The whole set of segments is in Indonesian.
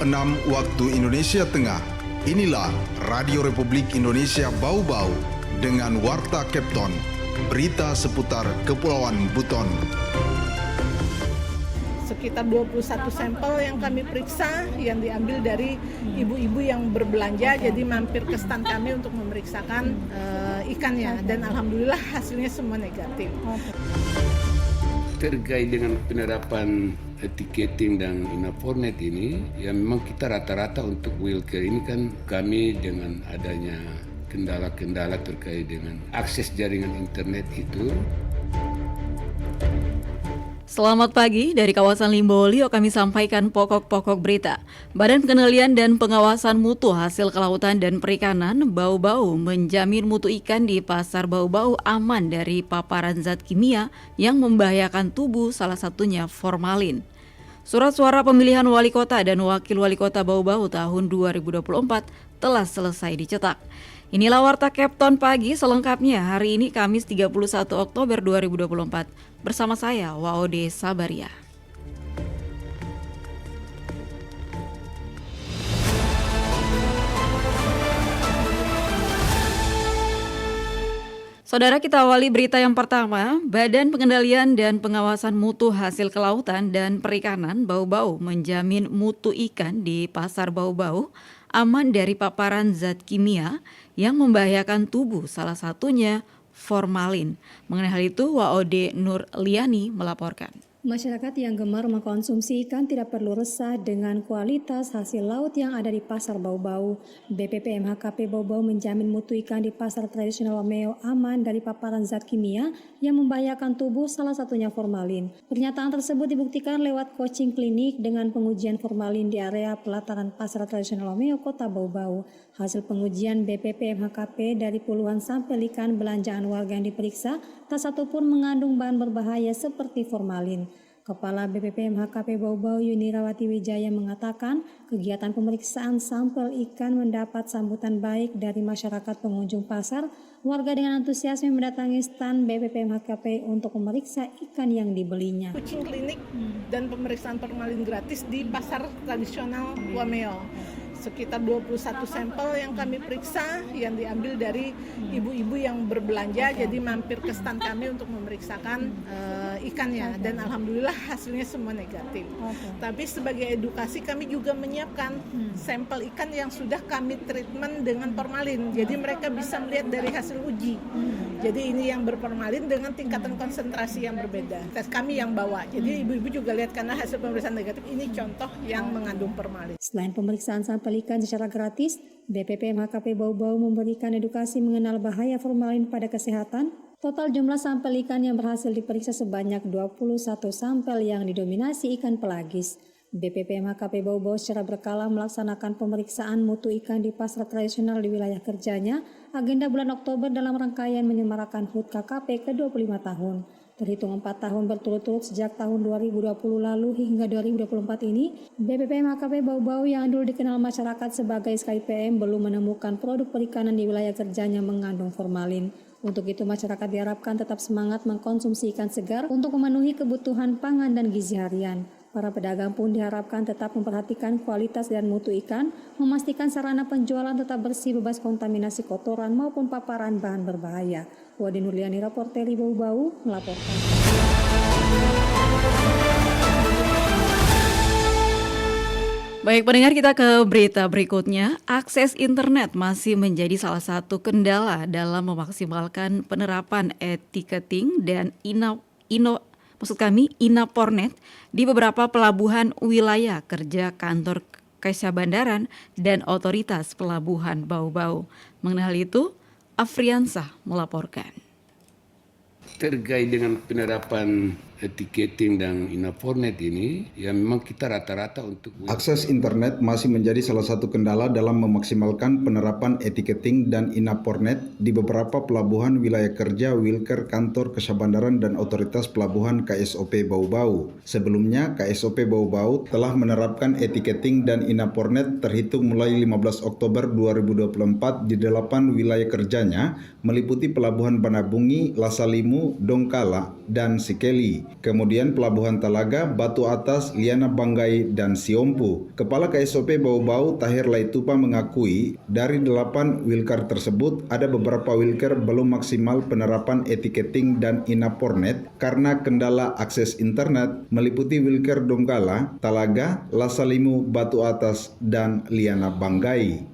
6 waktu Indonesia Tengah. Inilah Radio Republik Indonesia Bau-Bau dengan Warta Kepton, berita seputar Kepulauan Buton. Sekitar 21 sampel yang kami periksa yang diambil dari ibu-ibu yang berbelanja, jadi mampir ke stand kami untuk memeriksakan ikannya, dan alhamdulillah hasilnya semua negatif. Terkait dengan penerapan etiketing dan Inapornet ini, ya memang kita rata-rata untuk Wilker ini kan kami dengan adanya kendala-kendala terkait dengan akses jaringan internet itu. Selamat pagi, dari kawasan Limbolio kami sampaikan pokok-pokok berita. Badan Pengendalian dan Pengawasan Mutu Hasil Kelautan dan Perikanan Bau-Bau menjamin mutu ikan di pasar Bau-Bau aman dari paparan zat kimia yang membahayakan tubuh, salah satunya formalin. Surat suara pemilihan wali kota dan wakil wali kota Bau-Bau tahun 2024 telah selesai dicetak. Inilah Warta Kepton pagi selengkapnya hari ini Kamis 31 Oktober 2024. Bersama saya, Waode Sabaria. Saudara, kita awali berita yang pertama. Badan Pengendalian dan Pengawasan Mutu Hasil Kelautan dan Perikanan Bau-Bau menjamin mutu ikan di pasar Bau-Bau aman dari paparan zat kimia yang membahayakan tubuh, salah satunya formalin. Mengenai hal itu, Waode Nur Liani melaporkan. Masyarakat yang gemar mengkonsumsi ikan tidak perlu resah dengan kualitas hasil laut yang ada di pasar Bau-Bau. BPPM HKP Bau-Bau menjamin mutu ikan di pasar tradisional Wameo aman dari paparan zat kimia yang membahayakan tubuh, salah satunya formalin. Pernyataan tersebut dibuktikan lewat coaching klinik dengan pengujian formalin di area pelataran pasar tradisional Wameo, Kota Bau-Bau. Hasil pengujian BPPM HKP dari puluhan sampel ikan belanjaan warga yang diperiksa, tak satu pun mengandung bahan berbahaya seperti formalin. Kepala BPPM HKP Bau-Bau Yunirawati Wijaya mengatakan kegiatan pemeriksaan sampel ikan mendapat sambutan baik dari masyarakat pengunjung pasar. Warga dengan antusiasme mendatangi stand BPPM HKP untuk memeriksa ikan yang dibelinya. Coaching klinik dan pemeriksaan formalin gratis di pasar tradisional Wameo. Sekitar 21 sampel yang kami periksa yang diambil dari ibu-ibu yang berbelanja, jadi mampir ke stand kami untuk memeriksakan ikannya, dan alhamdulillah hasilnya semua negatif. Tapi sebagai edukasi kami juga menyiapkan sampel ikan yang sudah kami treatment dengan formalin, jadi mereka bisa melihat dari hasil uji. Jadi ini yang berformalin dengan tingkatan konsentrasi yang berbeda. Tes kami yang bawa, jadi ibu-ibu juga lihat karena hasil pemeriksaan negatif ini contoh yang mengandung formalin. Selain pemeriksaan sampel ikan secara gratis, BPPM HKP Bau-Bau memberikan edukasi mengenal bahaya formalin pada kesehatan. Total jumlah sampel ikan yang berhasil diperiksa sebanyak 21 sampel yang didominasi ikan pelagis. BPPM HKP Bau-Bau secara berkala melaksanakan pemeriksaan mutu ikan di pasar tradisional di wilayah kerjanya. Agenda bulan Oktober dalam rangkaian menyemarakan HUT KKP ke-25 tahun. Terhitung 4 tahun berturut-turut sejak tahun 2020 lalu hingga 2024 ini, BPPM HKP Bau-Bau yang dulu dikenal masyarakat sebagai SKIPM belum menemukan produk perikanan di wilayah kerjanya mengandung formalin. Untuk itu masyarakat diharapkan tetap semangat mengkonsumsi ikan segar untuk memenuhi kebutuhan pangan dan gizi harian. Para pedagang pun diharapkan tetap memperhatikan kualitas dan mutu ikan, memastikan sarana penjualan tetap bersih bebas kontaminasi kotoran maupun paparan bahan berbahaya. Wade Nurliani, reporter Bau-Bau, melaporkan. Baik pendengar, kita ke berita berikutnya. Akses internet masih menjadi salah satu kendala dalam memaksimalkan penerapan etiketing dan Inapornet di beberapa pelabuhan wilayah kerja kantor Kesyabandaren dan otoritas pelabuhan Bau-Bau. Mengenai hal itu, Afriansah melaporkan. Terkait dengan penerapan etiketing dan Inapornet ini, ya memang kita rata-rata untuk Akses internet masih menjadi salah satu kendala dalam memaksimalkan penerapan etiketing dan Inapornet di beberapa pelabuhan wilayah kerja Wilker Kantor Kesyabandaren dan Otoritas Pelabuhan KSOP Bau-Bau. Sebelumnya, KSOP Bau-Bau telah menerapkan etiketing dan Inapornet terhitung mulai 15 Oktober 2024 di 8 wilayah kerjanya, meliputi Pelabuhan Banabungi, Lasalimu, Dongkala, dan Sikeli. kemudian Pelabuhan Talaga, Batu Atas, Liana Banggai, dan Siompu. Kepala KSOP Bau-Bau Tahir Laitupa mengakui dari 8 wilkar tersebut ada beberapa wilkar belum maksimal penerapan etiketing dan inapornet karena kendala akses internet meliputi wilkar Donggala, Talaga, Lasalimu, Batu Atas, dan Liana Banggai.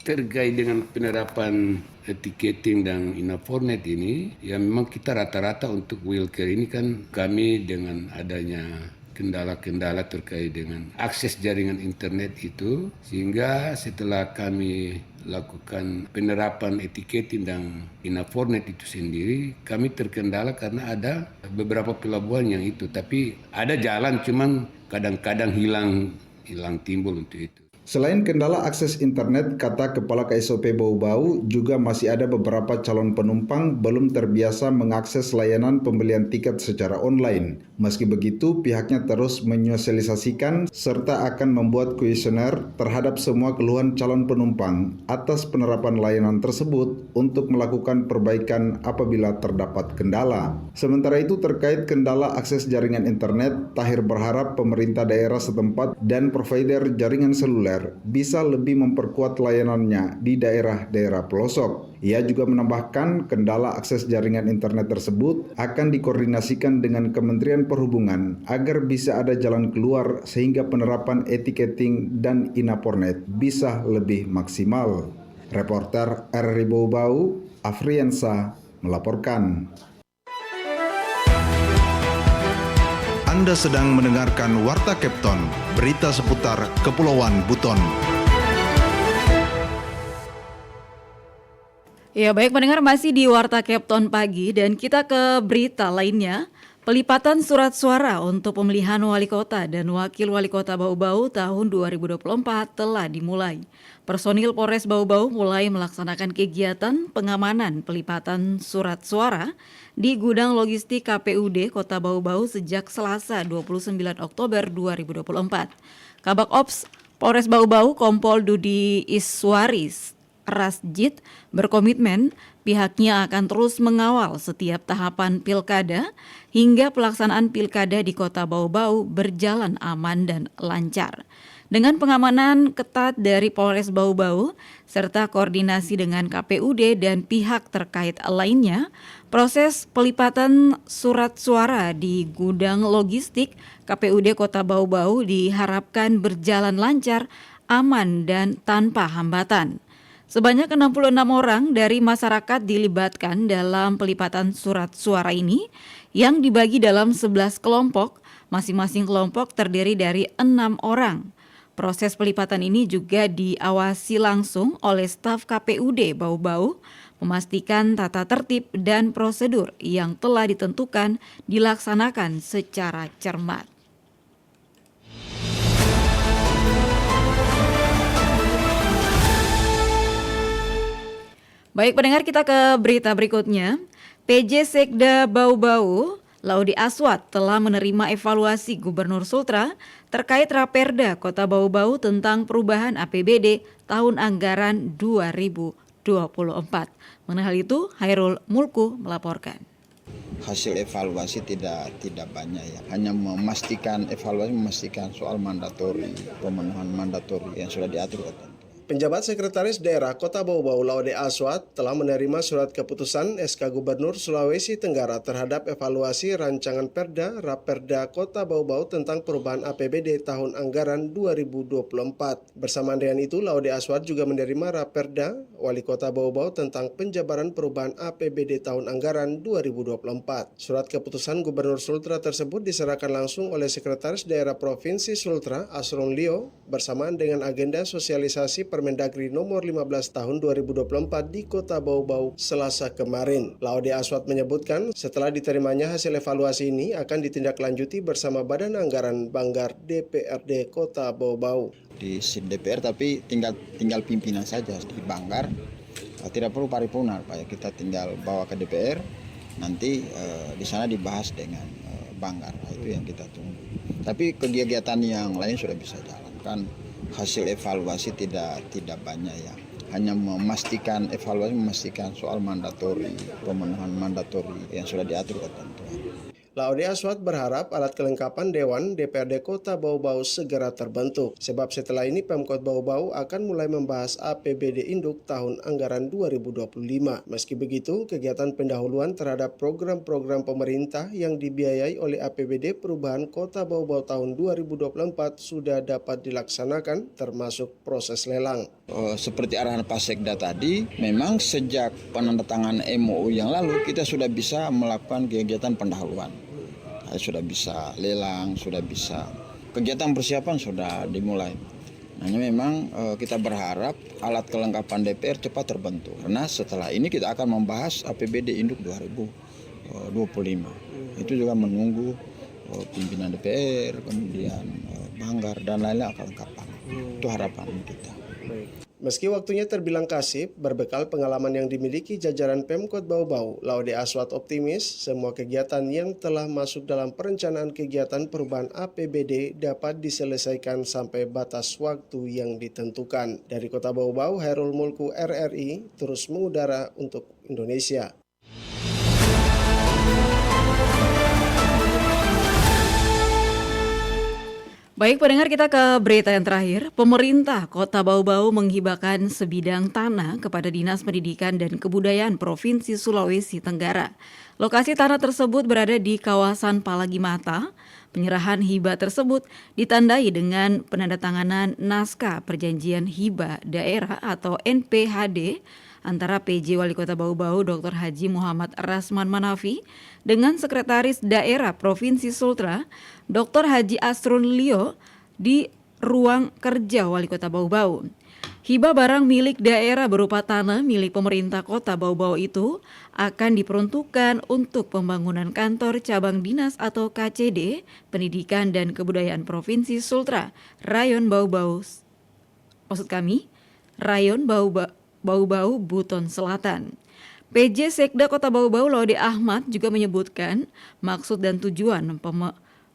Terkait dengan penerapan etiketing dan inapornet ini, ya memang kita rata-rata untuk wilker ini kan kami dengan adanya kendala-kendala terkait dengan akses jaringan internet itu, sehingga setelah kami lakukan penerapan etiketing dan inapornet itu sendiri, kami terkendala karena ada beberapa pelabuhan yang itu, tapi ada jalan cuman kadang-kadang hilang timbul untuk itu. Selain kendala akses internet, kata Kepala KSOP Bau-Bau, juga masih ada beberapa calon penumpang belum terbiasa mengakses layanan pembelian tiket secara online. Meski begitu, pihaknya terus menyosialisasikan serta akan membuat kuesioner terhadap semua keluhan calon penumpang atas penerapan layanan tersebut untuk melakukan perbaikan apabila terdapat kendala. Sementara itu, terkait kendala akses jaringan internet, Tahir berharap pemerintah daerah setempat dan provider jaringan seluler bisa lebih memperkuat layanannya di daerah-daerah pelosok. Ia juga menambahkan kendala akses jaringan internet tersebut akan dikoordinasikan dengan Kementerian Perhubungan agar bisa ada jalan keluar sehingga penerapan etiketing dan inapornet bisa lebih maksimal. Reporter RRI Bau-Bau, Afriansa, melaporkan. Anda sedang mendengarkan Warta Kepton, berita seputar Kepulauan Buton. Ya baik pendengar, masih di Warta Kepton pagi dan kita ke berita lainnya. Pelipatan surat suara untuk pemilihan wali kota dan wakil wali kota Bau-Bau tahun 2024 telah dimulai. Personil Polres Bau-Bau mulai melaksanakan kegiatan pengamanan pelipatan surat suara di gudang logistik KPUD Kota Bau-Bau sejak Selasa 29 Oktober 2024. Kabak Ops Polres Bau-Bau Kompol Dudi Iswaris Rasjid berkomitmen pihaknya akan terus mengawal setiap tahapan pilkada hingga pelaksanaan pilkada di Kota Bau-Bau berjalan aman dan lancar. Dengan pengamanan ketat dari Polres Bau-Bau serta koordinasi dengan KPUD dan pihak terkait lainnya, proses pelipatan surat suara di gudang logistik KPUD Kota Bau-Bau diharapkan berjalan lancar, aman dan tanpa hambatan. Sebanyak 66 orang dari masyarakat dilibatkan dalam pelipatan surat suara ini yang dibagi dalam 11 kelompok, masing-masing kelompok terdiri dari 6 orang. Proses pelipatan ini juga diawasi langsung oleh staf KPUD Bau-Bau, memastikan tata tertib dan prosedur yang telah ditentukan dilaksanakan secara cermat. Baik pendengar, kita ke berita berikutnya. PJ Sekda Bau-Bau, Laudi Aswad telah menerima evaluasi Gubernur Sultra terkait Raperda Kota Bau-Bau tentang perubahan APBD tahun anggaran 2024. Mengenai hal itu, Hairul Mulku melaporkan. Hasil evaluasi tidak banyak ya, hanya memastikan soal mandatori, pemenuhan mandatori yang sudah diatur. Penjabat Sekretaris Daerah Kota Bau-Bau Laude Aswad telah menerima surat keputusan SK Gubernur Sulawesi Tenggara terhadap evaluasi rancangan Perda Raperda Kota Bau-Bau tentang perubahan APBD tahun anggaran 2024. Bersamaan dengan itu, Laude Aswad juga menerima Raperda Wali Kota Bau-Bau tentang penjabaran perubahan APBD tahun anggaran 2024. Surat keputusan Gubernur Sultra tersebut diserahkan langsung oleh Sekretaris Daerah Provinsi Sultra Asron Lio bersamaan dengan agenda sosialisasi Permendagri nomor 15 tahun 2024 di Kota Bau-Bau Selasa kemarin. Laude Aswad menyebutkan setelah diterimanya hasil evaluasi ini akan ditindaklanjuti bersama Badan Anggaran Banggar DPRD Kota Bau-Bau. Di SID DPR tapi tinggal pimpinan saja di Banggar, tidak perlu paripurna, Pak. Kita tinggal bawa ke DPR, nanti di sana dibahas dengan Banggar. Itu yang kita tunggu. Tapi kegiatan yang lain sudah bisa jalankan. Hasil evaluasi tidak banyak ya, hanya memastikan soal mandatori, pemenuhan mandatori yang sudah diatur ketentuan. Laude Aswat berharap alat kelengkapan Dewan DPRD Kota Bau-Bau segera terbentuk. Sebab setelah ini Pemkot Bau-Bau akan mulai membahas APBD Induk tahun anggaran 2025. Meski begitu, kegiatan pendahuluan terhadap program-program pemerintah yang dibiayai oleh APBD Perubahan Kota Bau-Bau tahun 2024 sudah dapat dilaksanakan, termasuk proses lelang. Seperti arahan Pak Sekda tadi, memang sejak penandatangan MOU yang lalu kita sudah bisa melakukan kegiatan pendahuluan. Sudah bisa lelang, sudah bisa kegiatan persiapan sudah dimulai. Hanya memang kita berharap alat kelengkapan DPR cepat terbentuk. Karena setelah ini kita akan membahas APBD Induk 2025. Itu juga menunggu pimpinan DPR, kemudian Banggar dan lain-lain kelengkapan. Itu harapan kita. Meski waktunya terbilang kasib, berbekal pengalaman yang dimiliki jajaran Pemkot Bau-Bau, Laude Aswat optimis semua kegiatan yang telah masuk dalam perencanaan kegiatan perubahan APBD dapat diselesaikan sampai batas waktu yang ditentukan. Dari Kota Bau-Bau, Hairul Mulku RRI terus mengudara untuk Indonesia. Baik pendengar, kita ke berita yang terakhir. Pemerintah Kota Bau-Bau menghibahkan sebidang tanah kepada Dinas Pendidikan dan Kebudayaan Provinsi Sulawesi Tenggara. Lokasi tanah tersebut berada di kawasan Palagimata. Penyerahan hibah tersebut ditandai dengan penandatanganan naskah perjanjian hibah daerah atau NPHD antara PJ Wali Kota Bau-Bau Dr. Haji Muhammad Rasman Manafi dengan Sekretaris Daerah Provinsi Sultra Dr. Haji Asrun Lio di ruang kerja Wali Kota Bau-Bau. Hibah barang milik daerah berupa tanah milik pemerintah Kota Bau-Bau itu akan diperuntukkan untuk pembangunan kantor cabang dinas atau KCD Pendidikan dan Kebudayaan Provinsi Sultra Rayon Bau-Bau. Rayon Bau-Bau Buton Selatan. PJ Sekda Kota Bau-Bau Laude Ahmad juga menyebutkan maksud dan tujuan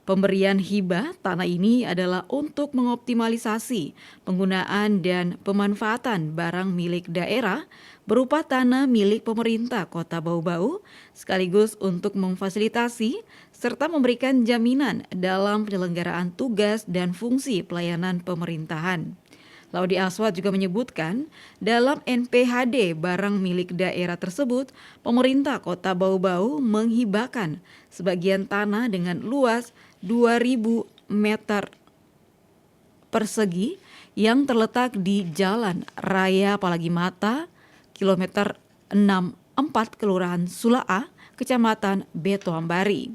pemberian hibah tanah ini adalah untuk mengoptimalisasi penggunaan dan pemanfaatan barang milik daerah berupa tanah milik pemerintah Kota Bau-Bau sekaligus untuk memfasilitasi serta memberikan jaminan dalam penyelenggaraan tugas dan fungsi pelayanan pemerintahan. Laude Aswat juga menyebutkan dalam NPHD barang milik daerah tersebut, pemerintah Kota Bau-Bau menghibahkan sebagian tanah dengan luas 2.000 meter persegi yang terletak di Jalan Raya Palagimata, kilometer 64 Kelurahan Sulaa, Kecamatan Betoambari.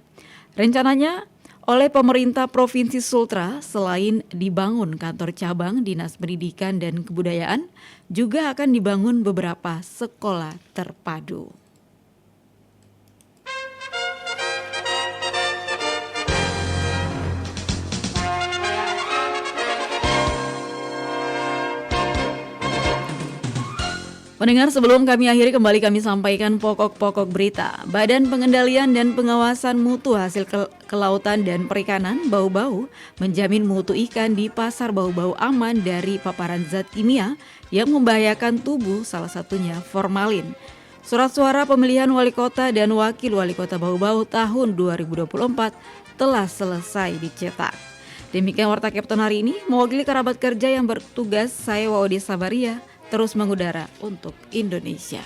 Rencananya oleh pemerintah Provinsi Sultra, selain dibangun kantor cabang Dinas Pendidikan dan Kebudayaan, juga akan dibangun beberapa sekolah terpadu. Pendengar, sebelum kami akhiri kembali kami sampaikan pokok-pokok berita. Badan Pengendalian dan Pengawasan Mutu Hasil Kelautan dan Perikanan Bau-Bau menjamin mutu ikan di pasar Bau-Bau aman dari paparan zat kimia yang membahayakan tubuh, salah satunya formalin. Surat suara pemilihan Wali Kota dan Wakil Wali Kota Bau-Bau tahun 2024 telah selesai dicetak. Demikian Warta Kapten hari ini, mewakili kerabat kerja yang bertugas, saya Waudi Sabaria, terus mengudara untuk Indonesia.